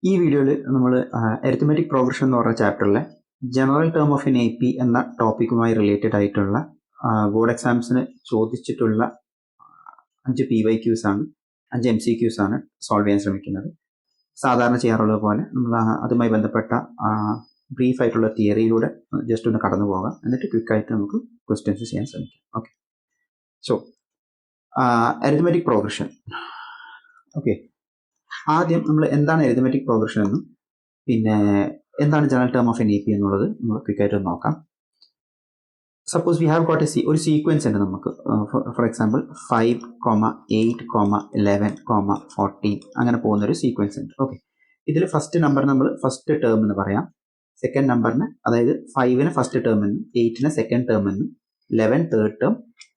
ഈ വീഡിയോയിൽ നമ്മൾ അരിത്മെറ്റിക് പ്രോഗ്രഷൻ എന്ന് പറഞ്ഞ ചാപ്റ്ററിലെ general term of n A P എന്ന ടോപ്പിക്കുമായി റിലേറ്റഡ് ആയിട്ടുള്ള ബോർഡ് എക്സാംസിന് ചോദിച്ചിട്ടുള്ള 5 PYQs ആണ്, 5 MCQs ആണ് സോൾവ് ചെയ്യാൻ ശ്രമിക്കുന്നത്. സാധാരണ ചെയ്യാറുള്ളത് പോലെ നമ്മൾ അതുമായി ബന്ധപ്പെട്ട ബ്രീഫ് ആയിട്ടുള്ള തിയറിയിലൂടെ ജസ്റ്റ് ഒന്ന് കടന്നു പോകാം, എന്നിട്ട് ക്വിക്കായിട്ട് നമുക്ക് ക്വസ്റ്റ്യൻസ് ചെയ്യാൻ ശ്രമിക്കാം. Okay, so arithmetic progression. Okay, ആദ്യം നമ്മൾ എന്താണ് അരിത്മെറ്റിക് പ്രോഗ്രഷൻ എന്നും പിന്നെ എന്താണ് general term of n A P എന്നുള്ളത് നമ്മൾ ക്വിക്കായിട്ട് നോക്കാം. സപ്പോസ് വി ഹാവ് ഗോട്ട് ഒരു സീക്വൻസ് ഉണ്ട് നമുക്ക്. ഫോർ എക്സാമ്പിൾ 5, 8, 11, 14 അങ്ങനെ പോകുന്നൊരു സീക്വൻസ് ഉണ്ട്. ഓക്കെ, ഇതിൽ ഫസ്റ്റ് നമ്പർ നമ്മൾ ഫസ്റ്റ് ടേം എന്ന് പറയാം, സെക്കൻഡ് നമ്പറിന് അതായത് 5ന് ഫസ്റ്റ് ടേം എന്നും 8ന് സെക്കൻഡ് ടേം എന്നും 11 തേർഡ് ടേം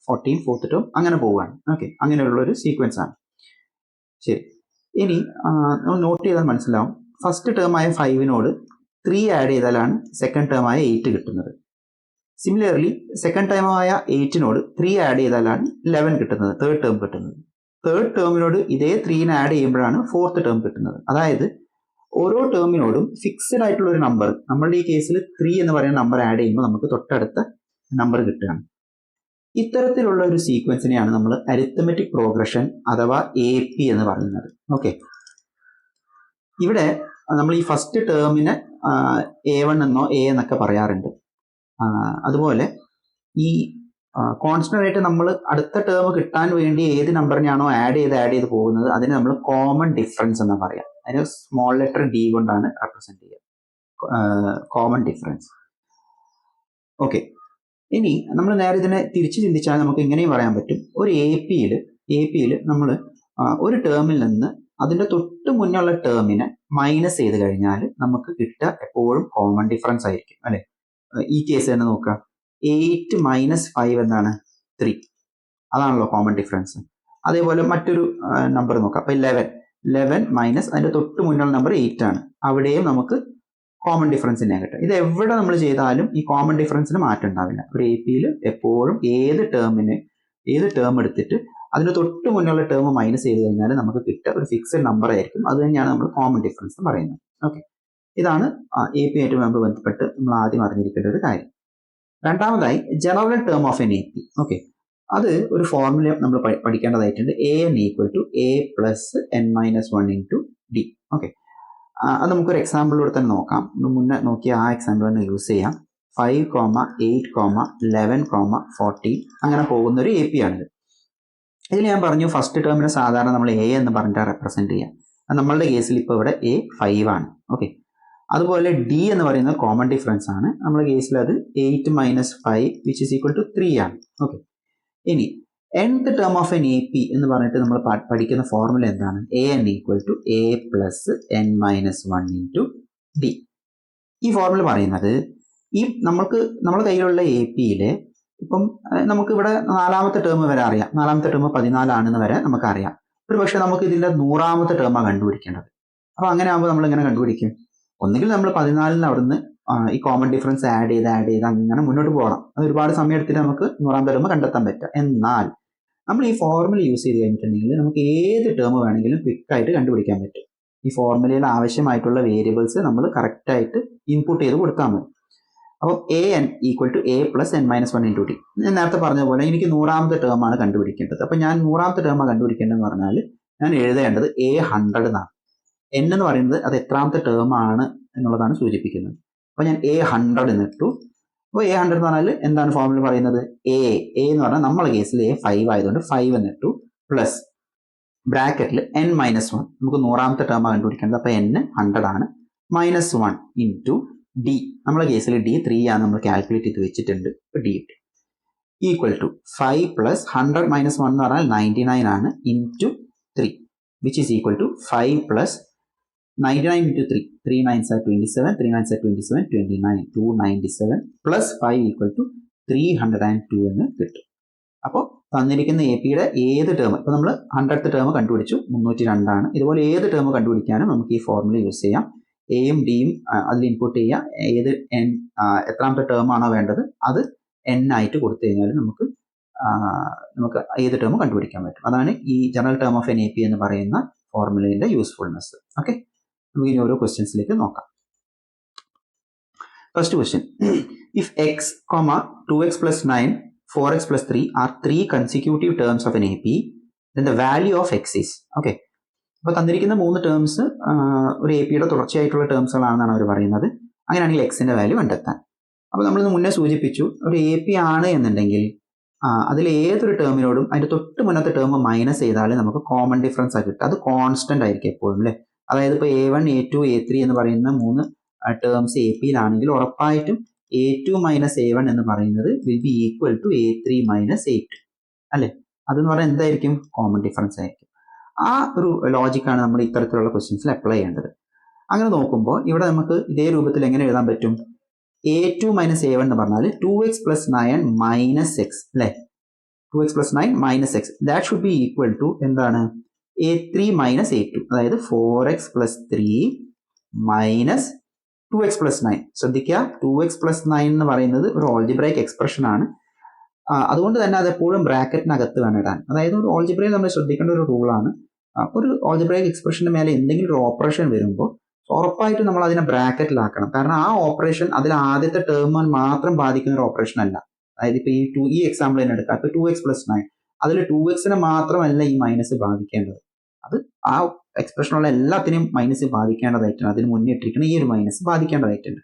14 ഫോർത്ത് ടേം അങ്ങനെ പോവുകയാണ്. ഓക്കെ, അങ്ങനെയുള്ളൊരു സീക്വൻസ് ആണ്. ശരി, ഇനി നമ്മൾ നോട്ട് ചെയ്താൽ മനസ്സിലാവും, ഫസ്റ്റ് ടേമായ 5നോട് 3 ആഡ് ചെയ്താലാണ് സെക്കൻഡ് ടേമായ 8 കിട്ടുന്നത്. സിമിലർലി സെക്കൻഡ് ടേമായ 8നോട് 3 ആഡ് ചെയ്താലാണ് 11 കിട്ടുന്നത്, തേർഡ് ടേം കിട്ടുന്നത്. തേർഡ് ടേമിനോട് ഇതേ 3നെ ആഡ് ചെയ്യുമ്പോഴാണ് ഫോർത്ത് ടേം കിട്ടുന്നത്. അതായത് ഓരോ ടേമിനോടും ഫിക്സഡ് ആയിട്ടുള്ള ഒരു നമ്പർ, നമ്മളുടെ ഈ കേസിൽ 3 എന്ന് പറയുന്ന നമ്പർ ആഡ് ചെയ്യുമ്പോൾ നമുക്ക് തൊട്ടടുത്ത നമ്പർ കിട്ടുകയാണ്. ഇത്തരത്തിലുള്ള ഒരു സീക്വൻസിനെയാണ് നമ്മൾ അരിത്മെറ്റിക് പ്രോഗ്രഷൻ അഥവാ AP എന്ന് പറയുന്നത്. ഓക്കെ, ഇവിടെ നമ്മൾ ഈ ഫസ്റ്റ് ടേമിന് A1 എന്നോ A എന്നൊക്കെ പറയാറുണ്ട്. അതുപോലെ ഈ കോൺസ്റ്റന്റ് ആയിട്ട് നമ്മൾ അടുത്ത ടേം കിട്ടാൻ വേണ്ടി ഏത് നമ്പറിനെയാണോ ആഡ് ചെയ്ത് പോകുന്നത് അതിന് നമ്മൾ കോമൺ ഡിഫറൻസ് എന്ന് പറയാം. അതിന് സ്മോൾ ലെറ്റർ D കൊണ്ടാണ് റെപ്രസെന്റ് ചെയ്യുക, കോമൺ ഡിഫറൻസ്. ഓക്കെ, ഇനി നമ്മൾ നേരെ ഇതിനെ തിരിച്ച് ചിന്തിച്ചാൽ നമുക്ക് ഇങ്ങനെയും പറയാൻ പറ്റും. ഒരു AP-യിൽ നമ്മൾ ഒരു ടേമിൽ നിന്ന് അതിന്റെ തൊട്ട് മുന്നുള്ള ടേമിനെ മൈനസ് ചെയ്ത് കഴിഞ്ഞാൽ നമുക്ക് കിട്ടുക എപ്പോഴും കോമൺ ഡിഫറൻസ് ആയിരിക്കും, അല്ലെ? ഈ കേസ് തന്നെ നോക്കുക, 8 - 5 എന്താണ്? 3. അതാണല്ലോ കോമൺ ഡിഫറൻസ്. അതേപോലെ മറ്റൊരു നമ്പർ നോക്കാം, അപ്പൊ 11 മൈനസ് അതിന്റെ തൊട്ട് മുന്നുള്ള നമ്പർ 8 ആണ്. അവിടെയും നമുക്ക് കോമൺ ഡിഫറൻസ് തന്നെയാണ് കിട്ടുക. ഇത് എവിടെ നമ്മൾ ചെയ്താലും ഈ കോമൺ ഡിഫറൻസിന് മാറ്റം ഉണ്ടാവില്ല. ഒരു AP-യിൽ എപ്പോഴും ഏത് ടേം എടുത്തിട്ട് അതിന് തൊട്ട് മുന്നുള്ള ടേം മൈനസ് ചെയ്ത് കഴിഞ്ഞാൽ നമുക്ക് കിട്ടുക ഒരു ഫിക്സഡ് നമ്പർ ആയിരിക്കും. അത് തന്നെയാണ് നമ്മൾ കോമൺ ഡിഫറൻസ് എന്ന് പറയുന്നത്. ഓക്കെ, ഇതാണ് AP ആയിട്ട് നമ്മൾ ബന്ധപ്പെട്ട് നമ്മൾ ആദ്യം അറിഞ്ഞിരിക്കേണ്ട ഒരു കാര്യം. രണ്ടാമതായി general term of N AP. Okay, അത് ഒരു ഫോർമുല നമ്മൾ പഠിക്കേണ്ടതായിട്ടുണ്ട്. AN = A + n-1 × D. Okay, അത് നമുക്കൊരു എക്സാമ്പിളിലൂടെ തന്നെ നോക്കാം. മുന്നേ നോക്കിയ ആ എക്സാമ്പിൾ തന്നെ യൂസ് ചെയ്യാം. 5, 8, 11, 14 അങ്ങനെ പോകുന്ന ഒരു AP ആണിത്. ഇതിൽ ഞാൻ പറഞ്ഞു ഫസ്റ്റ് ടേമിനെ സാധാരണ നമ്മൾ A എന്ന് പറഞ്ഞിട്ട് റെപ്രസെന്റ് ചെയ്യാം. നമ്മളുടെ കേസിൽ ഇപ്പോൾ ഇവിടെ A 5 ആണ്. ഓക്കെ, അതുപോലെ D എന്ന് പറയുന്നത് കോമൺ ഡിഫറൻസ് ആണ്. നമ്മുടെ കേസിൽ അത് 8 - 5 = 3 ആണ്. ഓക്കെ, ഇനി nth term of N AP എന്ന് പറഞ്ഞിട്ട് നമ്മൾ പഠിക്കുന്ന ഫോർമുല എന്താണ്? AN = A + n-1 × D. ഈ ഫോർമുല പറയുന്നത് ഈ നമ്മുടെ കയ്യിലുള്ള AP-യിലെ ഇപ്പം നമുക്ക് ഇവിടെ 4ാമത്തെ ടേം വരെ അറിയാം, 4ാമത്തെ ടേം 14 ആണെന്ന് വരെ നമുക്കറിയാം. ഒരു പക്ഷെ നമുക്ക് ഇതിന്റെ 100ാമത്തെ ടേമാണ് കണ്ടുപിടിക്കേണ്ടത്. അപ്പൊ അങ്ങനെ ആകുമ്പോൾ നമ്മൾ എങ്ങനെ കണ്ടുപിടിക്കും? ഒന്നുകിൽ നമ്മൾ 14ന് അവിടുന്ന് ഈ കോമൺ ഡിഫറൻസ് ആഡ് ചെയ്ത് അങ്ങനെ മുന്നോട്ട് പോകണം. അത് ഒരുപാട് സമയം എടുത്തിട്ട് നമുക്ക് 100ാമത്തെ ടേം കണ്ടെത്താൻ പറ്റുക. എന്നാൽ നമ്മൾ ഈ ഫോർമുല യൂസ് ചെയ്ത് കഴിഞ്ഞിട്ടുണ്ടെങ്കിൽ നമുക്ക് ഏത് ടേം വേണമെങ്കിലും ക്വിക്കായിട്ട് കണ്ടുപിടിക്കാൻ പറ്റും. ഈ ഫോർമുലയിൽ ആവശ്യമായിട്ടുള്ള വേരിയബിൾസ് നമ്മൾ കറക്റ്റായിട്ട് ഇൻപുട്ട് ചെയ്ത് കൊടുത്താൽ മതി. അപ്പോൾ AN = A + n-1 × D. ഞാൻ നേരത്തെ പറഞ്ഞ പോലെ എനിക്ക് 100ാമത്തെ ടേമാണ് കണ്ടുപിടിക്കേണ്ടത്. അപ്പൊ ഞാൻ 100ാമത്തെ ടേമാണ് കണ്ടുപിടിക്കേണ്ടതെന്ന് പറഞ്ഞാൽ ഞാൻ എഴുതേണ്ടത് A100 എന്നാണ്. N എന്ന് പറയുന്നത് അത് എത്രാമത്തെ ടേം ആണ് എന്നുള്ളതാണ് സൂചിപ്പിക്കുന്നത്. അപ്പൊ ഞാൻ A100 എന്നിട്ടു. അപ്പോൾ A100 എന്ന് പറഞ്ഞാൽ എന്താണ് ഫോർമുല പറയുന്നത്? A എന്ന് പറഞ്ഞാൽ നമ്മളെ കേസിൽ A 5 ആയതുകൊണ്ട് 5 എന്നിട്ടു പ്ലസ് ബ്രാക്കറ്റിൽ n-1. നമുക്ക് 100ാമത്തെ ടേമാണ് കണ്ടുപിടിക്കേണ്ടത്. അപ്പൊ N 100 ആണ്. -1 × D. നമ്മളെ കേസിൽ D 3 ആണ്, നമ്മൾ കാൽക്കുലേറ്റ് ചെയ്ത് വെച്ചിട്ടുണ്ട്. D = 5 + 100 - 1 എന്ന് പറഞ്ഞാൽ 99 ആണ് × 3 which is equal to 5 + 99 × 3. 3 9s are 27, 3 9s are 27, 29, 297 plus 5 = 302 എന്ന് കിട്ടും. അപ്പോൾ തന്നിരിക്കുന്ന AP-യുടെ ഏത് ടേം, ഇപ്പൊ നമ്മൾ 100th ടേം കണ്ടുപിടിച്ചു, 302 ആണ്. ഇതുപോലെ ഏത് ടേം കണ്ടുപിടിക്കാനും നമുക്ക് ഈ ഫോർമുല യൂസ് ചെയ്യാം. Aയും Dയും അതിൽ ഇൻപുട്ട് ചെയ്യുക. ഏത് എത്രാമത്തെ ടേം ആണോ വേണ്ടത് അത് N ആയിട്ട് കൊടുത്തു കഴിഞ്ഞാൽ നമുക്ക് ഏത് ടേം കണ്ടുപിടിക്കാൻ പറ്റും. അതാണ് ഈ general term of N AP എന്ന് പറയുന്ന ഫോർമുലയുടെ യൂസ്ഫുൾനെസ്. ഓക്കെ, നമുക്ക് ഇനി ഓരോ ക്വസ്റ്റ്യൻസിലേക്ക് നോക്കാം. First question, if X, 2x plus 9, 4x plus 3 are 3 consecutive terms of an AP, then the value of x is. Okay, അപ്പോൾ തന്നിരിക്കുന്ന 3 ടേംസ് ഒരു എ പിയുടെ തുടർച്ചയായിട്ടുള്ള ടേംസുകളാണെന്നാണ് അവർ പറയുന്നത്. അങ്ങനെയാണെങ്കിൽ എക്സിന്റെ വാല്യൂ കണ്ടെത്താൻ. അപ്പോൾ നമ്മളിന്ന് മുന്നേ സൂചിപ്പിച്ചു, ഒരു എ പി ആണ് എന്നുണ്ടെങ്കിൽ അതിൽ ഏതൊരു ടേമിനോടും അതിന്റെ തൊട്ട് മുന്നത്തെ ടേം മൈനസ് ചെയ്താൽ നമുക്ക് കോമൺ ഡിഫറൻസ് ആയി കിട്ടും. അത് കോൺസ്റ്റന്റ് ആയിരിക്കും എപ്പോഴും അല്ലേ. അതായത് ഇപ്പോൾ A1, A2, A3 എന്ന് പറയുന്ന 3 ടേംസ് എ പിയിലാണെങ്കിൽ ഉറപ്പായിട്ടും A2 മൈനസ് A1 എന്ന് പറയുന്നത് will be equal to A3 minus A2 അല്ലേ. അതെന്ന് പറഞ്ഞാൽ എന്തായിരിക്കും? കോമൺ ഡിഫറൻസ് ആയിരിക്കും. ആ ഒരു ലോജിക്കാണ് നമ്മൾ ഇത്തരത്തിലുള്ള ക്വസ്റ്റ്യൻസിൽ അപ്ലൈ ചെയ്യേണ്ടത്. അങ്ങനെ നോക്കുമ്പോൾ ഇവിടെ നമുക്ക് ഇതേ രൂപത്തിൽ എങ്ങനെ എഴുതാൻ പറ്റും? A2 മൈനസ് A1 എന്ന് പറഞ്ഞാൽ 2x പ്ലസ് 9 മൈനസ് എക്സ് അല്ലേ. 2x plus 9 minus x, that should be equal to എന്താണ്? A3 മൈനസ് A2, അതായത് 4x plus 3 minus 2x plus 9. ശ്രദ്ധിക്കുക, 2x പ്ലസ് 9 എന്ന് പറയുന്നത് ഒരു ഓൾജിബ്രൈക് എക്സ്പ്രഷൻ ആണ്. അതുകൊണ്ട് തന്നെ അത് എപ്പോഴും ബ്രാക്കറ്റിനകത്ത് വേണം ഇടാൻ. അതായത് ഒരു ഓൾജിബ്രയിൽ നമ്മൾ ശ്രദ്ധിക്കേണ്ട ഒരു റൂളാണ്. ഒരു ഓൾജിബ്രൈക് എക്സ്പ്രഷന്റെ മേലെ എന്തെങ്കിലും ഒരു ഓപ്പറേഷൻ വരുമ്പോൾ ഉറപ്പായിട്ടും നമ്മൾ അതിനെ ബ്രാക്കറ്റിലാക്കണം. കാരണം ആ ഓപ്പറേഷൻ അതിൽ ആദ്യത്തെ ടേം മാത്രം ബാധിക്കുന്ന ഒരു ഓപ്പറേഷൻ അല്ല. അതായത് ഇപ്പോൾ ഈ എക്സാമ്പിൾ തന്നെ എടുക്കാം. ഇപ്പോൾ 2x പ്ലസ് 9, അതിൽ 2xനെ മാത്രമല്ല ഈ മൈനസ് ബാധിക്കേണ്ടത്. അത് ആ എക്സ്പ്രഷനുള്ള എല്ലാത്തിനെയും മൈനസ് ബാധിക്കേണ്ടതായിട്ടുണ്ട്. അതിന് മുന്നേ ഇട്ടിരിക്കുന്ന ഈ ഒരു മൈനസ് ബാധിക്കേണ്ടതായിട്ടുണ്ട്.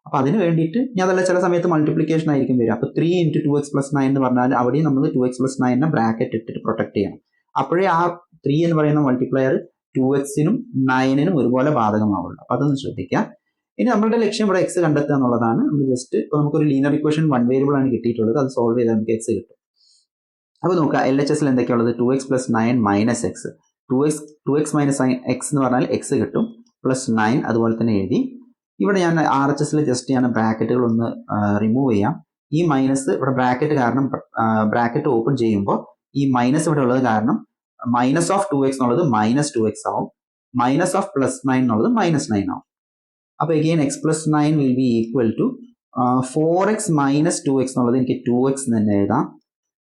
അപ്പൊ അതിന് വേണ്ടിയിട്ട് ഞാൻ അതല്ല ചില സമയത്ത് മൾട്ടിപ്ലിക്കേഷൻ ആയിരിക്കും വരിക. അപ്പൊ 3 into 2x plus 9 എന്ന് പറഞ്ഞാൽ അവിടെയും നമ്മൾ 2x plus 9 ബ്രാക്കറ്റ് ഇട്ടിട്ട് പ്രൊട്ടക്ട് ചെയ്യണം. അപ്പോഴേ ആ 3 എന്ന് പറയുന്ന മൾട്ടിപ്ലയർ 2xനും 9നും ഒരുപോലെ ബാധകമാവുള്ളൂ. അപ്പൊ അതൊന്ന് ശ്രദ്ധിക്കുക. ഇനി നമ്മളുടെ ലക്ഷ്യം ഇവിടെ എക്സ് കണ്ടെത്തുക എന്നുള്ളതാണ്. നമ്മൾ ജസ്റ്റ് ഇപ്പോൾ നമുക്കൊരു ലീനിയർ ഇക്വേഷൻ 1 വേരിയബിൾ ആണ് കിട്ടിയിട്ടുള്ളത്. അത് സോൾവ് ചെയ്താൽ നമുക്ക് എക്സ് കിട്ടും. അപ്പോൾ നോക്കുക, LHSൽ എന്തൊക്കെയുള്ളത്? 2x plus 9 minus X, 2x minus X എന്ന് പറഞ്ഞാൽ എക്സ് കിട്ടും, പ്ലസ് 9 അതുപോലെ തന്നെ എഴുതി. ഇവിടെ ഞാൻ RHSൽ ജസ്റ്റ് ഞാൻ ബ്രാക്കറ്റുകൾ ഒന്ന് റിമൂവ് ചെയ്യാം. ഈ മൈനസ് ഇവിടെ ബ്രാക്കറ്റ് കാരണം ബ്രാക്കറ്റ് ഓപ്പൺ ചെയ്യുമ്പോൾ ഈ മൈനസ് ഇവിടെ ഉള്ളത് കാരണം മൈനസ് ഓഫ് 2x എന്നുള്ളത് മൈനസ് 2x ആവും, മൈനസ് ഓഫ് പ്ലസ് 9 എന്നുള്ളത് മൈനസ് 9 ആവും. അപ്പൊ again x plus 9 will be equal to 4x minus 2x എന്നുള്ളത് എനിക്ക് 2x എന്ന് തന്നെ എഴുതാം,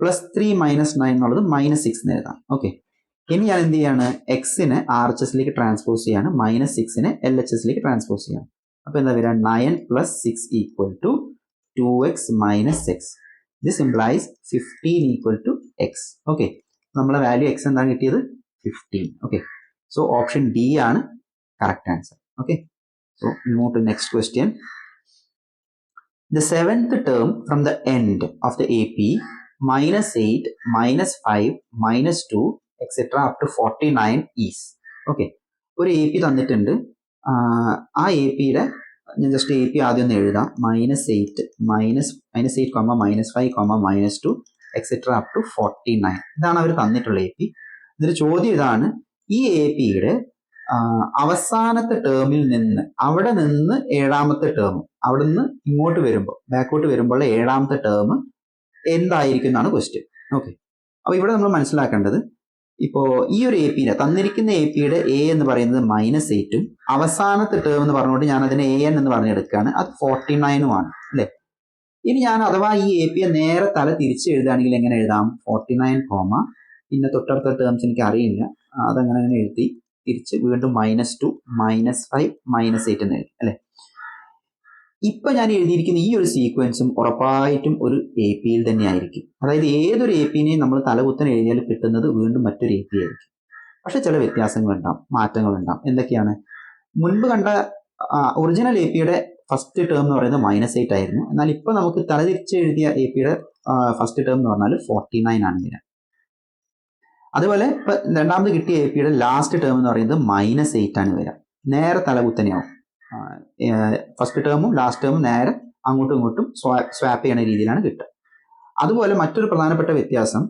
പ്ലസ് 3 മൈനസ് 9 എന്നുള്ളത് മൈനസ് 6 എന്ന് എഴുതാം. ഓക്കെ, ഇനി ഞാൻ എന്ത് ചെയ്യാണ്? എക്സിനെ RHSലേക്ക് ട്രാൻസ്പോസ് ചെയ്യാണ്, മൈനസ് 6നെ LHSലേക്ക് ട്രാൻസ്പോസ് ചെയ്യാണ്. അപ്പൊ എന്താ വരിക? 9 plus 6 equal to 2x minus x. This implies 15 equal to x. Okay, നമ്മളെ വാല്യൂ എക്സ് എന്താണ് കിട്ടിയത്? 15. ഓക്കെ, സോ ഓപ്ഷൻ ഡി ആണ് correct answer. Okay, so we move to next question. The 7th term from the end of the AP minus 8 minus 5 minus 2 etc. up to 49 is. Okay, ഒരു AP തന്നിട്ടുണ്ട്. ആ A പിയുടെ ഞാൻ just A P ആദ്യം ഒന്ന് എഴുതാം. -8 -8 -5 -2 etcetera up to 49. ഇതാണ് അവർ തന്നിട്ടുള്ള എ പി. ഇതിന്റെ ചോദ്യം ഇതാണ്, ഈ എ പിയുടെ അവസാനത്തെ ടേമിൽ നിന്ന് അവിടെ നിന്ന് 7ാമത്തെ ടേം, അവിടെ നിന്ന് ഇങ്ങോട്ട് വരുമ്പോൾ ബാക്കോട്ട് വരുമ്പോൾ 7ാമത്തെ ടേം എന്തായിരിക്കും എന്നാണ് ക്വസ്റ്റ്യൻ. ഓക്കെ, അപ്പൊ ഇവിടെ നമ്മൾ മനസ്സിലാക്കേണ്ടത്, ഇപ്പോ ഈ ഒരു എ പിയുടെ തന്നിരിക്കുന്ന എ പിയുടെ എ എന്ന് പറയുന്നത് -8ഉം അവസാനത്തെ ടേം എന്ന് പറഞ്ഞുകൊണ്ട് ഞാൻ അതിനെ AN എന്ന് പറഞ്ഞെടുക്കുകയാണ്. അത് 49ഉം ആണ് അല്ലെ. ഇനി ഞാൻ അഥവാ ഈ എ പിയെ നേരെ തല തിരിച്ച് എഴുതുകയാണെങ്കിൽ എങ്ങനെ എഴുതാം? 49, പിന്നെ തൊട്ടടുത്ത ടേംസ് എനിക്ക് അറിയില്ല, അതങ്ങനെ അങ്ങനെ എഴുതി തിരിച്ച് വീണ്ടും -2 -5 -8 എന്ന് എഴുതി അല്ലെ. ഇപ്പൊ ഞാൻ എഴുതിയിരിക്കുന്ന ഈ ഒരു സീക്വൻസും ഉറപ്പായിട്ടും ഒരു എ പിയിൽ തന്നെ ആയിരിക്കും. അതായത് ഏതൊരു എ പിനെയും നമ്മൾ തലകുത്തനെ എഴുതിയാൽ കിട്ടുന്നത് വീണ്ടും മറ്റൊരു എ പി ആയിരിക്കും. പക്ഷെ ചില വ്യത്യാസങ്ങളുണ്ടാവും, മാറ്റങ്ങളുണ്ടാവും. എന്തൊക്കെയാണ്? മുൻപ് കണ്ട ഒറിജിനൽ എ പിയുടെ ഫസ്റ്റ് ടേം എന്ന് പറയുന്നത് -8 ആയിരുന്നു. എന്നാൽ ഇപ്പൊ നമുക്ക് തലതിരിച്ച് എഴുതിയ എ പിയുടെ ഫസ്റ്റ് ടേം എന്ന് പറഞ്ഞാൽ 49 ആണ് വരിക. അതുപോലെ ഇപ്പൊ രണ്ടാമത് കിട്ടിയ എ പിയുടെ ലാസ്റ്റ് ടേം എന്ന് പറയുന്നത് -8 ആണ് വരിക. നേരെ തലകുത്തനെയാവും. ഫസ്റ്റ് ടേമും ലാസ്റ്റ് ടേമും നേരെ അങ്ങോട്ടും ഇങ്ങോട്ടും സ്വാപ്പ് ചെയ്യുന്ന രീതിയിലാണ് കിട്ടുക. അതുപോലെ മറ്റൊരു പ്രധാനപ്പെട്ട വ്യത്യാസം,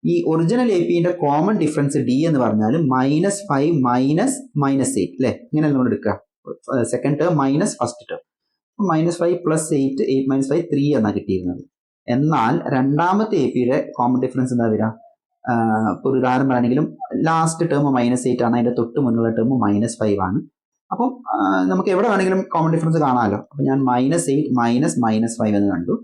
ഈ ഒറിജിനൽ എ പിന്റെ കോമൺ ഡിഫറൻസ് ഡി എന്ന് പറഞ്ഞാൽ -5 -8 അല്ലെ. ഇങ്ങനെ നമ്മൾ എടുക്കുക, second term minus first term. -5 + 8 8 - 5 3 എന്നാണ് കിട്ടിയിരുന്നത്. എന്നാൽ രണ്ടാമത്തെ എ പിയുടെ കോമൺ ഡിഫറൻസ് എന്താ വരിക? ഇപ്പോൾ ഒരു ഉദാഹരണം പറയുകയാണെങ്കിലും ലാസ്റ്റ് ടേം -8 ആണ്, അതിന്റെ തൊട്ട് മുന്നുള്ള ടേം -5 ആണ്. അപ്പം നമുക്ക് എവിടെ വേണമെങ്കിലും കോമൺ ഡിഫറൻസ് കാണാമല്ലോ. അപ്പൊ ഞാൻ -8 -5 എന്ന് കണ്ടു.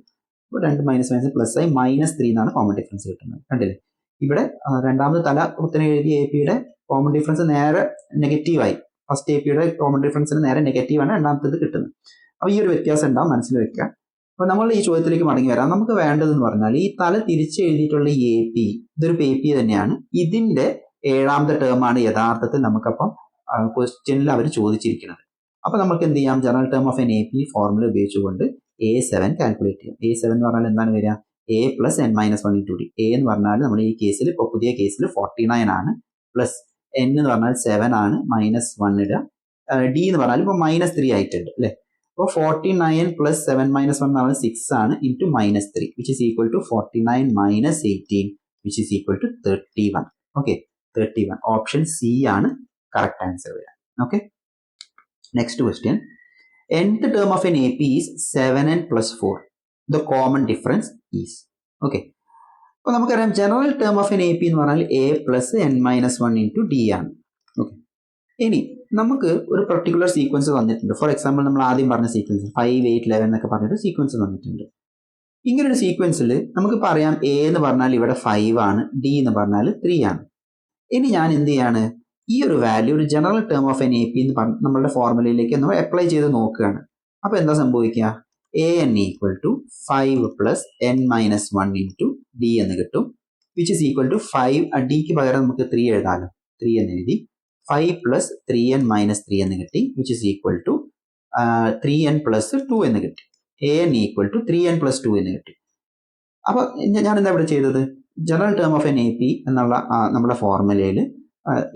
അപ്പോൾ 2 -5 +i -3 എന്നാണ് കോമൺ ഡിഫറൻസ് കിട്ടുന്നത്. കണ്ടില്ലേ? ഇവിടെ രണ്ടാമത് തല കുത്തനെ എഴുതിയ എ പിയുടെ കോമൺ ഡിഫറൻസ് നേരെ നെഗറ്റീവായി. ഫസ്റ്റ് എ പിയുടെ കോമൺ ഡിഫറൻസിന് നേരെ നെഗറ്റീവാണ് രണ്ടാമത്തേത് കിട്ടുന്നത്. അപ്പോൾ ഈ ഒരു വ്യത്യാസം ഉണ്ടാവും, മനസ്സിൽ വെക്കുക. അപ്പോൾ നമ്മൾ ഈ ചോദ്യത്തിലേക്ക് മടങ്ങി വരാം. നമുക്ക് വേണ്ടതെന്ന് പറഞ്ഞാൽ ഈ തല തിരിച്ച് എഴുതിയിട്ടുള്ള ഈ എ പി, ഇതൊരു എ പി തന്നെയാണ്. ഇതിന്റെ 7ാമത്തെ ടേമാണ് യഥാർത്ഥത്തിൽ നമുക്കപ്പം ക്വസ്റ്റ്യനിൽ അവർ ചോദിച്ചിരിക്കുന്നത്. അപ്പോൾ നമുക്ക് എന്ത് ചെയ്യാം, general term of n A P formula ഉപയോഗിച്ചുകൊണ്ട് A7 കാൽക്കുലേറ്റ് ചെയ്യാം. A7 എന്ന് പറഞ്ഞാൽ എന്താണ് വരിക, A + n-1 × d. A എന്ന് പറഞ്ഞാൽ നമ്മൾ ഈ കേസിൽ ഇപ്പോൾ പുതിയ കേസിൽ 49 ആണ്, പ്ലസ് n എന്ന് പറഞ്ഞാൽ 7 ആണ്, -1 ഇടുക, d എന്ന് പറഞ്ഞാൽ ഇപ്പോൾ -3 ആയിട്ടുണ്ട് അല്ലേ. അപ്പോൾ 49 + 7 - 1 എന്ന് പറഞ്ഞാൽ 6 ആണ്, into -3 which is equal to 49 - 18 which is equal to 31. Okay, 31 option C ആണ് കറക്റ്റ് ആൻസർ വരിക. Okay, next question. nth term of an AP is 7n + 4. The common difference is. Okay, അപ്പോൾ നമുക്കറിയാം general term of n A P എന്ന് പറഞ്ഞാൽ A + n-1 × d ആണ്. Okay, ഇനി നമുക്ക് ഒരു പർട്ടിക്കുലർ സീക്വൻസ് തന്നിട്ടുണ്ട്. ഫോർ എക്സാമ്പിൾ നമ്മൾ ആദ്യം പറഞ്ഞ സീക്വൻസ് 5, 8, 11 എന്നൊക്കെ പറഞ്ഞിട്ട് സീക്വൻസ് തന്നിട്ടുണ്ട്. ഇങ്ങനൊരു സീക്വൻസിൽ നമുക്ക് പറയാം A എന്ന് പറഞ്ഞാൽ ഇവിടെ 5 ആണ്, D എന്ന് പറഞ്ഞാൽ 3 ആണ്. ഇനി ഞാൻ എന്ത് ചെയ്യാണ്, ഈ ഒരു വാല്യൂ ഒരു general term of n A P എന്ന് പറഞ്ഞ് നമ്മളുടെ ഫോർമുലയിലേക്ക് നമ്മൾ അപ്ലൈ ചെയ്ത് നോക്കുകയാണ്. അപ്പോൾ എന്താ സംഭവിക്കുക, an = 5 + n-1 × d എന്ന് കിട്ടും, വിച്ച് ഈസ് ഈക്വൽ ടു 5. ഡിക്ക് പകരം നമുക്ക് 3 എഴുതാമല്ലോ, 3 എന്ന് എഴുതി, 5 + 3n - 3 എന്ന് കിട്ടി, which is equal to 3n + 2 എന്ന് കിട്ടി. an = 3n + 2 എന്ന് കിട്ടി. അപ്പോൾ ഞാൻ എന്താ ഇവിടെ ചെയ്തത്, general term of n A P എന്നുള്ള നമ്മുടെ ഫോർമുലയിൽ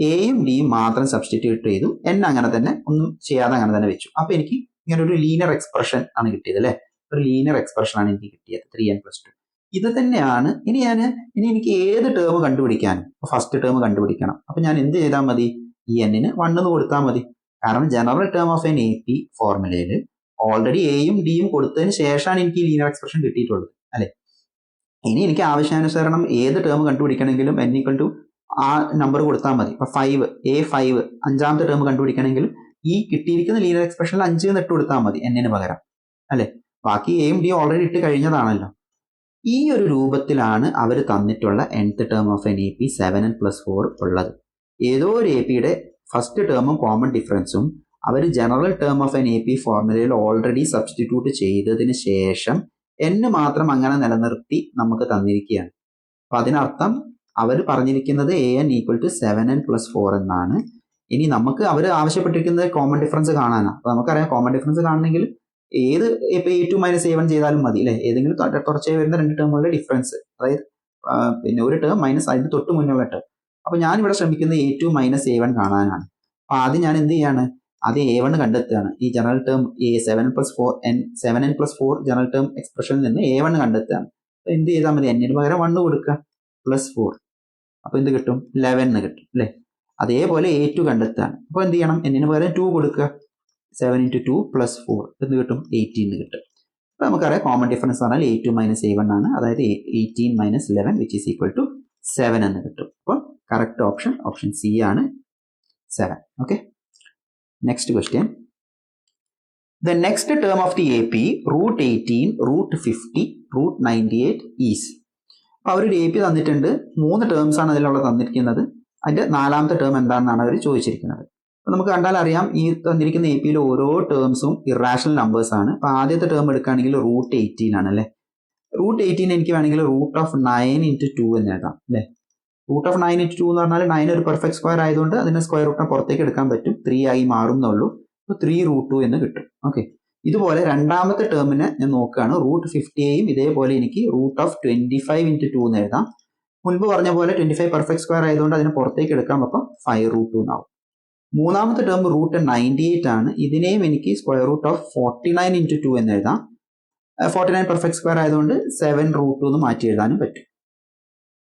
എയും ഡിയും മാത്രം സബ്സ്റ്റിറ്റ്യൂട്ട് ചെയ്തു, എൻ അങ്ങനെ തന്നെ ഒന്നും ചെയ്യാതെ അങ്ങനെ തന്നെ വെച്ചു. അപ്പോൾ എനിക്ക് ഇങ്ങനെ ഒരു ലീനിയർ എക്സ്പ്രഷൻ ആണ് കിട്ടിയത് അല്ലേ, ഒരു ലീനിയർ എക്സ്പ്രഷൻ ആണ് എനിക്ക് കിട്ടിയത് 3n + 2. ഇത് തന്നെയാണ് ഇനി എനിക്ക് ഏത് ടേം കണ്ടുപിടിക്കാനും ഫസ്റ്റ് ടേം കണ്ടുപിടിക്കണം. അപ്പോൾ ഞാൻ എന്ത് ചെയ്താൽ മതി, ഈ എന്നിന് 1 എന്ന് കൊടുത്താൽ മതി. കാരണം general term of n A P ഫോർമുലയിൽ ഓൾറെഡി എയും ഡിയും കൊടുത്തതിന് ശേഷമാണ് എനിക്ക് ഈ ലീനിയർ എക്സ്പ്രഷൻ കിട്ടിയിട്ടുള്ളത് അല്ലേ. ഇനി എനിക്ക് ആവശ്യാനുസരണം ഏത് ടേം കണ്ടുപിടിക്കണമെങ്കിലും n = ആ നമ്പർ കൊടുത്താൽ മതി. ഇപ്പൊ 5 A5 5ാമത്തെ ടേം കണ്ടുപിടിക്കണമെങ്കിൽ ഈ കിട്ടിയിരിക്കുന്ന ലീനിയർ എക്സ്പ്രഷനിൽ 5 എന്ന് ഇട്ട് കൊടുത്താൽ മതി എന്നിന് പകരം അല്ലെ. ബാക്കി എയും ഡിയും ഓൾറെഡി ഇട്ട് കഴിഞ്ഞതാണല്ലോ. ഈ ഒരു രൂപത്തിലാണ് അവർ തന്നിട്ടുള്ള nth term of n A P 7n + 4 ഉള്ളത്. ഏതോ ഒരു എ പിയുടെ ഫസ്റ്റ് ടേമും കോമൺ ഡിഫറൻസും അവർ general term of n A P ഫോർമുലയിൽ ഓൾറെഡി സബ്സ്റ്റിറ്റ്യൂട്ട് ചെയ്തതിന് ശേഷം n മാത്രം അങ്ങനെ നിലനിർത്തി നമുക്ക് തന്നിരിക്കുകയാണ്. അപ്പൊ അതിനർത്ഥം അവർ പറഞ്ഞിരിക്കുന്നത് an = 7n + 4 എന്നാണ്. ഇനി നമുക്ക് അവർ ആവശ്യപ്പെട്ടിരിക്കുന്നത് കോമൺ ഡിഫറൻസ് കാണാനാണ്. അപ്പോൾ നമുക്കറിയാം കോമൺ ഡിഫറൻസ് കാണണമെങ്കിൽ ഏത് ഇപ്പോൾ A2 - A1 ചെയ്താലും മതി അല്ലേ, ഏതെങ്കിലും തുടർച്ചയായി വരുന്ന 2 ടേമുകളുടെ ഡിഫറൻസ്, അതായത് പിന്നെ ഒരു ടേം മൈനസ് അതിന് തൊട്ട് മുന്നുള്ള ടേം. അപ്പോൾ ഞാനിവിടെ ശ്രമിക്കുന്നത് A2 - A1 കാണാനാണ്. അപ്പോൾ ആദ്യം ഞാൻ എന്ത് ചെയ്യാണ്, ആദ്യം A1 കണ്ടെത്തുകയാണ്. ഈ general term 7n + 4 general term എക്സ്പ്രഷനിൽ നിന്ന് A1 കണ്ടെത്തുകയാണ്. അപ്പോൾ എന്ത് ചെയ്താൽ മതി, n പകരം 1 കൊടുക്കുക, +4. അപ്പോൾ എന്ത് കിട്ടും, 11 എന്ന് കിട്ടും അല്ലേ. അതേപോലെ A2 കണ്ടെത്തുകയാണ്. അപ്പോൾ എന്ത് ചെയ്യണം, n പകരം 2 കൊടുക്കുക, 7 × 2 + 4 എന്ത് കിട്ടും, 18 എന്ന് കിട്ടും. അപ്പോൾ നമുക്കറിയാം കോമൺ ഡിഫറൻസ് പറഞ്ഞാൽ A2 - A1 ആണ്, അതായത് 18 - 11 വിച്ച് ഈസ് ഈക്വൽ ടു 7 എന്ന് കിട്ടും. അപ്പോൾ കറക്റ്റ് ഓപ്ഷൻ സി ആണ് 7. Okay, next question. The next term of the AP √18, √50, √98 is. അപ്പോൾ അവരൊരു എ പി തന്നിട്ടുണ്ട്, 3 ടേംസ് ആണ് അതിലുള്ള തന്നിരിക്കുന്നത്. അതിൻ്റെ 4ാമത്തെ ടേം എന്താണെന്നാണ് അവർ ചോദിച്ചിരിക്കുന്നത്. അപ്പോൾ നമുക്ക് കണ്ടാൽ അറിയാം ഈ തന്നിരിക്കുന്ന എ പിയിലെ ഓരോ ടേംസും ഇറാഷണൽ നമ്പേഴ്സ് ആണ്. അപ്പോൾ ആദ്യത്തെ ടേം എടുക്കുകയാണെങ്കിൽ √18 ആണ് അല്ലേ. √18 എനിക്ക് വേണമെങ്കിൽ √9 × 2 എന്ന് എഴുതാം അല്ലേ. √9 × 2 എന്ന് പറഞ്ഞാൽ 9 ഒരു പെർഫെക്റ്റ് സ്ക്വയർ ആയതുകൊണ്ട് അതിന് സ്ക്വയർ റൂട്ടിനെ പുറത്തേക്ക് എടുക്കാൻ പറ്റും, 3 ആയി മാറും എന്നുള്ളൂ. അപ്പോൾ 3√2 എന്ന് കിട്ടും. ഓക്കെ, ഇതുപോലെ രണ്ടാമത്തെ ടേമിനെ ഞാൻ നോക്കുകയാണ്, √50യെയും ഇതേപോലെ എനിക്ക് √25 × 2 എന്ന് എഴുതാം. മുൻപ് പറഞ്ഞ പോലെ 25 പെർഫെക്റ്റ് സ്ക്വയർ ആയതുകൊണ്ട് അതിനെ പുറത്തേക്ക് എടുക്കാം, അപ്പം 5√2 എന്നാവും. മൂന്നാമത്തെ ടേം √98 ആണ്, ഇതിനെയും എനിക്ക് √49 × 2 എന്ന് എഴുതാം. 49 പെർഫെക്റ്റ് സ്ക്വയർ ആയതുകൊണ്ട് 7√2 എന്ന് മാറ്റി എഴുതാനും പറ്റും.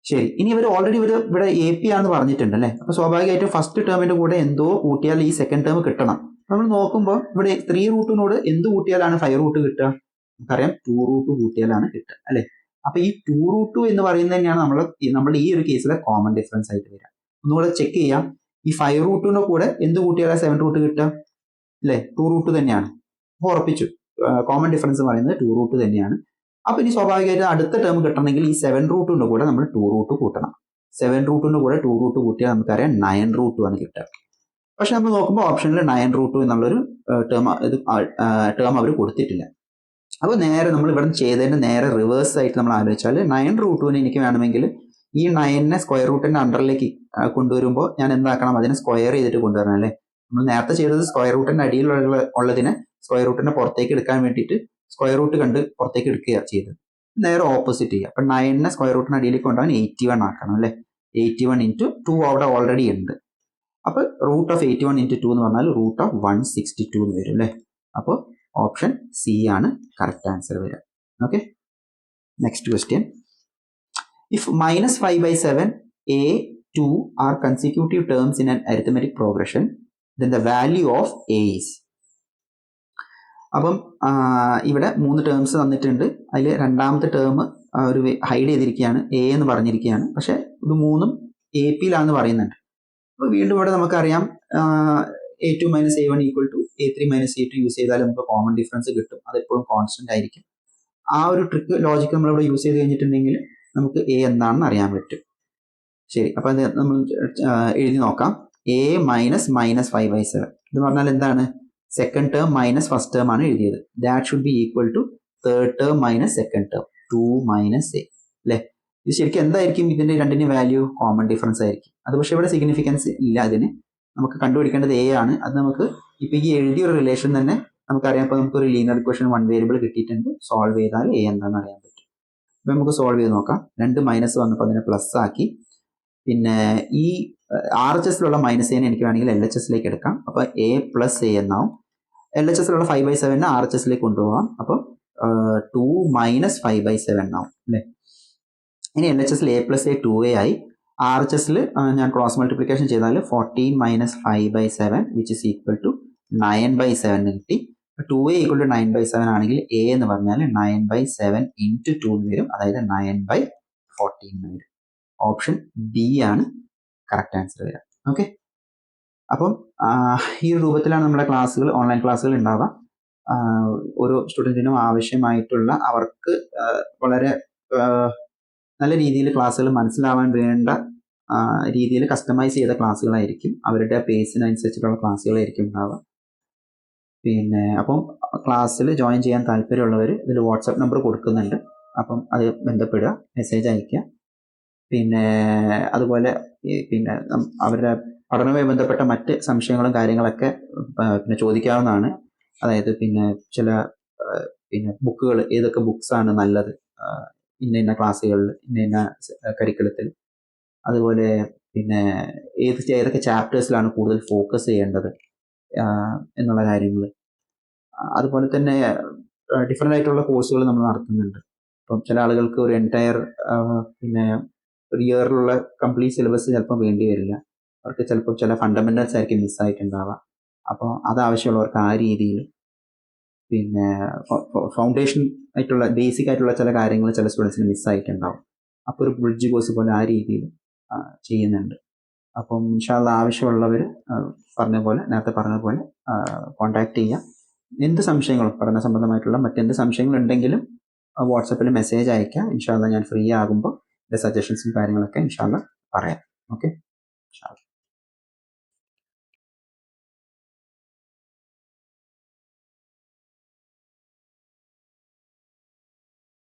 ശരി, ഇനി ഇവർ ഓൾറെഡി ഇവിടെ എ പി ആണെന്ന് പറഞ്ഞിട്ടുണ്ട് അല്ലേ. അപ്പോൾ സ്വാഭാവികമായിട്ടും ഫസ്റ്റ് ടേമിന്റെ കൂടെ എന്തോ കൂട്ടിയാൽ ഈ സെക്കൻഡ് ടേം കിട്ടണം. നമ്മൾ നോക്കുമ്പോൾ ഇവിടെ 3√2 എന്ത് കൂട്ടിയാലാണ് 5√2 കിട്ടുക, നമുക്കറിയാം 2√2 കൂട്ടിയാലാണ് കിട്ടുക അല്ലേ. അപ്പൊ ഈ 2√2 എന്ന് പറയുന്നത് തന്നെയാണ് നമ്മൾ ഈ ഒരു കേസിലെ കോമൺ ഡിഫറൻസ് ആയിട്ട് വരിക. ഒന്നുകൂടെ ചെക്ക് ചെയ്യാം, ഈ 5√2ന്റെ കൂടെ എന്ത് കൂട്ടിയാലാണ് 7√2 കിട്ടുക അല്ലേ, 2√2 തന്നെയാണ്. അപ്പോൾ ഉറപ്പിച്ചു കോമൺ ഡിഫറൻസ് പറയുന്നത് 2√2 തന്നെയാണ്. അപ്പൊ ഇനി സ്വാഭാവികമായിട്ട് അടുത്ത ടേം കിട്ടണമെങ്കിൽ ഈ 7√2ന്റെ കൂടെ നമ്മൾ 2√2 കൂട്ടണം. 7√2ന്റെ കൂടെ 2√2 കൂട്ടിയാൽ നമുക്കറിയാം 9√2 ആണ് കിട്ടുക. പക്ഷെ നമ്മൾ നോക്കുമ്പോൾ ഓപ്ഷനിൽ 9√2 എന്നുള്ളൊരു ടേം അവർ കൊടുത്തിട്ടില്ല. അപ്പോൾ നേരെ നമ്മൾ ഇവിടെ ചെയ്തതിന് നേരെ റിവേഴ്സ് ആയിട്ട് നമ്മൾ ആലോചിച്ചാൽ 9√2 എനിക്ക് വേണമെങ്കിൽ ഈ 9നെ സ്ക്വയർ റൂട്ടിന്റെ അണ്ടറിലേക്ക് കൊണ്ടുവരുമ്പോൾ ഞാൻ എന്താക്കണം, അതിനെ സ്ക്വയർ ചെയ്തിട്ട് കൊണ്ടുവരണം അല്ലേ. നമ്മൾ നേരത്തെ ചെയ്തത് സ്ക്വയർ റൂട്ടിന്റെ അടിയിലുള്ളതിനെ സ്ക്വയർ റൂട്ടിന്റെ പുറത്തേക്ക് എടുക്കാൻ വേണ്ടിയിട്ട് സ്ക്വയർ റൂട്ട് കണ്ട് പുറത്തേക്ക് എടുക്കുക ചെയ്തത്. നേരെ ഓപ്പോസിറ്റ് ചെയ്യുക. അപ്പം 9നെ സ്ക്വയർ റൂട്ടിന് അടിയിലേക്ക് കൊണ്ടുപോകാൻ 81 ആക്കണം അല്ലേ. 81 × 2 അവിടെ ഓൾറെഡി ഉണ്ട്. അപ്പോൾ റൂട്ട് ഓഫ് 81 × 2 എന്ന് പറഞ്ഞാൽ റൂട്ട് ഓഫ് 162 എന്ന് വരും അല്ലേ. അപ്പോൾ ഓപ്ഷൻ സി ആണ് കറക്റ്റ് ആൻസർ വരിക. Okay, next question. If -5/7 a 2 are consecutive terms in an arithmetic progression, then the value of a is. അപ്പം ഇവിടെ 3 ടേംസ് തന്നിട്ടുണ്ട്. അതിൽ രണ്ടാമത്തെ ടേം ഒരു ഹൈഡ് ചെയ്തിരിക്കുകയാണ്, എ എന്ന് പറഞ്ഞിരിക്കുകയാണ്. പക്ഷെ ഇത് 3ഉം എ പിയിലാണെന്ന് പറയുന്നുണ്ട്. അപ്പോൾ വീണ്ടും ഇവിടെ നമുക്കറിയാം a2 - a1 = a3 - a2 use ചെയ്താൽ നമുക്ക് കോമൺ ഡിഫറൻസ് കിട്ടും. അതെപ്പോഴും കോൺസ്റ്റന്റ് ആയിരിക്കും. ആ ഒരു ട്രിക്ക് ലോജിക്ക് നമ്മളിവിടെ യൂസ് ചെയ്ത് കഴിഞ്ഞിട്ടുണ്ടെങ്കിൽ നമുക്ക് എ എന്താണെന്ന് അറിയാൻ പറ്റും. ശരി, അപ്പം അത് നമ്മൾ എഴുതി നോക്കാം. a - -5/7 ഇത് പറഞ്ഞാൽ എന്താണ്? Second term minus first term ആണ് എഴുതിയത്. That should be equal to third term minus second term, 2 - a അല്ലേ. ഇത് ശരിക്കും എന്തായിരിക്കും? ഇതിന്റെ രണ്ടിന്റെ വാല്യൂ കോമൺ ഡിഫറൻസ് ആയിരിക്കും. അത് പക്ഷെ ഇവിടെ സിഗ്നിഫിക്കൻസ് ഇല്ല. അതിന് നമുക്ക് കണ്ടുപിടിക്കേണ്ടത് എ ആണ്. അത് നമുക്ക് ഇപ്പൊ ഈ എഴുതിയ ഒരു റിലേഷൻ തന്നെ നമുക്കറിയാം. ഇപ്പോൾ നമുക്കൊരു ലീനിയർ ഇക്വേഷൻ 1 വേരിയബിൾ കിട്ടിയിട്ടുണ്ട്. സോൾവ് ചെയ്താൽ എ എന്താണെന്ന് അറിയാൻ പറ്റും. അപ്പൊ നമുക്ക് സോൾവ് ചെയ്ത് നോക്കാം. 2 മൈനസ് വന്നപ്പോൾ അതിനെ പ്ലസ് ആക്കി. പിന്നെ ഈ RHSലുള്ള -a എനിക്ക് വേണമെങ്കിൽ LHSലേക്ക് എടുക്കാം. അപ്പൊ a + a എന്നാവും. LHSലുള്ള 5/7 RHSലേക്ക് കൊണ്ടുപോകാം. അപ്പോൾ 2 - 5/7 എന്നാവും അല്ലേ. ഇനി LHSൽ a + a 2a ആയി. RHSൽ ഞാൻ ക്രോസ് മൾട്ടിപ്ലിക്കേഷൻ ചെയ്താൽ 14 - 5/7 വിച്ച് ഇസ് ഈക്വൽ ടു 9/7 കിട്ടി. 2a = 9/7 ആണെങ്കിൽ a എന്ന് പറഞ്ഞാൽ 9/7 × 2 എന്ന് വരും. അതായത് 9/14 എന്ന് വരും. ഓപ്ഷൻ ബി ആണ് കറക്റ്റ് ആൻസർ വരിക. ഓക്കെ, അപ്പം ഈ ഒരു രൂപത്തിലാണ് നമ്മുടെ ക്ലാസ്സുകൾ, ഓൺലൈൻ ക്ലാസ്സുകൾ ഉണ്ടാവുക. ഓരോ സ്റ്റുഡൻറ്റിനും ആവശ്യമായിട്ടുള്ള അവർക്ക് വളരെ നല്ല രീതിയിൽ ക്ലാസ്സുകൾ മനസ്സിലാവാൻ വേണ്ട രീതിയിൽ കസ്റ്റമൈസ് ചെയ്ത ക്ലാസ്സുകളായിരിക്കും. അവരുടെ പേസിനനുസരിച്ചിട്ടുള്ള ക്ലാസ്സുകളായിരിക്കും ഉണ്ടാവുക. പിന്നെ അപ്പം ക്ലാസ്സിൽ ജോയിൻ ചെയ്യാൻ താല്പര്യമുള്ളവർ ഇതിൽ വാട്സാപ്പ് നമ്പർ കൊടുക്കുന്നുണ്ട്. അപ്പം അത് ബന്ധപ്പെടുക, മെസ്സേജ് അയയ്ക്കുക. പിന്നെ അതുപോലെ പിന്നെ അവരുടെ പഠനവുമായി ബന്ധപ്പെട്ട മറ്റ് സംശയങ്ങളും കാര്യങ്ങളൊക്കെ പിന്നെ ചോദിക്കാവുന്നതാണ്. അതായത് പിന്നെ ചില പിന്നെ ബുക്കുകൾ, ഏതൊക്കെ ബുക്സാണ് നല്ലത് ഇന്ന ക്ലാസ്സുകളിൽ, ഇന്ന കരിക്കുലത്തിൽ, അതുപോലെ പിന്നെ ഏതൊക്കെ ചാപ്റ്റേഴ്സിലാണ് കൂടുതൽ ഫോക്കസ് ചെയ്യേണ്ടത് എന്നുള്ള കാര്യങ്ങൾ. അതുപോലെ തന്നെ ഡിഫറെൻ്റ് ആയിട്ടുള്ള കോഴ്സുകൾ നമ്മൾ നടത്തുന്നുണ്ട്. അപ്പം ചില ആളുകൾക്ക് ഒരു എൻറ്റയർ പിന്നെ ഒരു ഇയറിലുള്ള കംപ്ലീറ്റ് സിലബസ് ചിലപ്പോൾ വേണ്ടി വരില്ല. അവർക്ക് ചിലപ്പോൾ ചില ഫണ്ടമെന്റൽസ് ആയിരിക്കും മിസ്സായിട്ടുണ്ടാവുക. അപ്പോൾ അതാവശ്യമുള്ളവർക്ക് ആ രീതിയിൽ പിന്നെ ഫൗണ്ടേഷൻ ആയിട്ടുള്ള ബേസിക് ആയിട്ടുള്ള ചില കാര്യങ്ങൾ ചില സ്റ്റുഡൻസിന് മിസ്സായിട്ടുണ്ടാവും. അപ്പോൾ ഒരു ബ്രിഡ്ജ് കോഴ്സ് പോലെ ആ രീതിയിൽ ചെയ്യുന്നുണ്ട്. അപ്പം ഇൻഷാ അല്ലാഹ് ആവശ്യമുള്ളവർ നേരത്തെ പറഞ്ഞ പോലെ കോൺടാക്ട് ചെയ്യുക. എന്ത് സംശയങ്ങളും, പഠന സംബന്ധമായിട്ടുള്ള മറ്റെന്ത് സംശയങ്ങളുണ്ടെങ്കിലും വാട്സപ്പിൽ മെസ്സേജ് അയക്കുക. ഇൻഷാ അല്ലാഹ് ഞാൻ ഫ്രീ ആകുമ്പോൾ എൻ്റെ സജഷൻസും കാര്യങ്ങളൊക്കെ ഇൻഷാ അല്ലാഹ് പറയാം. ഓക്കെ, ഇൻഷാ അല്ലാഹ്.